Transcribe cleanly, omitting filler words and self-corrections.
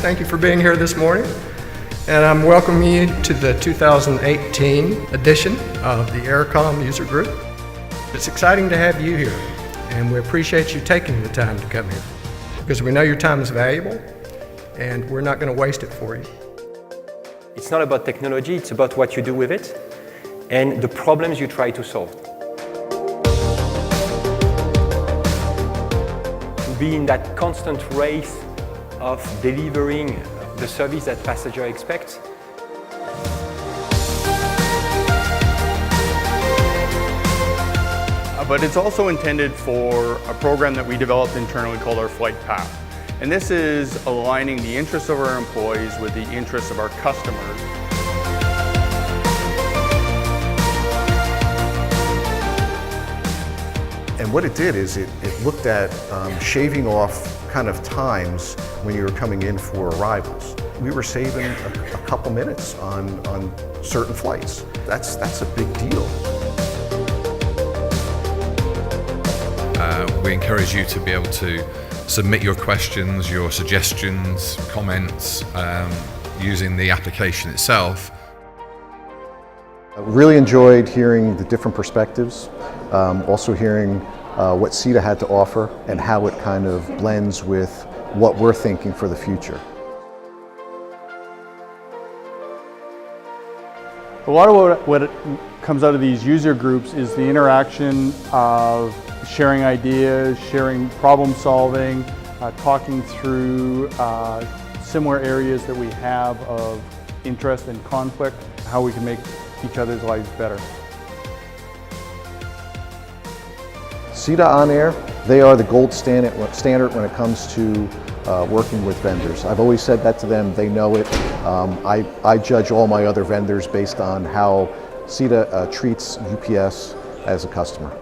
Thank you for being here this morning. And I'm welcoming you to the 2018 edition of the AIRCOM User Group. It's exciting to have you here, and we appreciate you taking the time to come here, because we know your time is valuable, and we're not going to waste it for you. It's not about technology, it's about what you do with it and the problems you try to solve. To be in that constant race of delivering the service that passengers expect. But it's also intended for a program that we developed internally called our Flight Path. And this is aligning the interests of our employees with the interests of our customers. And what it did is it looked at shaving off kind of times when you were coming in for arrivals. We were saving a couple minutes on certain flights. That's a big deal. We encourage you to be able to submit your questions, your suggestions, comments using the application itself. I really enjoyed hearing the different perspectives, also hearing what SITA had to offer and how it kind of blends with what we're thinking for the future. A lot of what comes out of these user groups is the interaction of sharing ideas, sharing problem solving, talking through similar areas that we have of interest and conflict, how we can make each other's lives better. SITAONAIR, they are the gold standard when it comes to working with vendors. I've always said that to them, they know it. I judge all my other vendors based on how SITA treats UPS as a customer.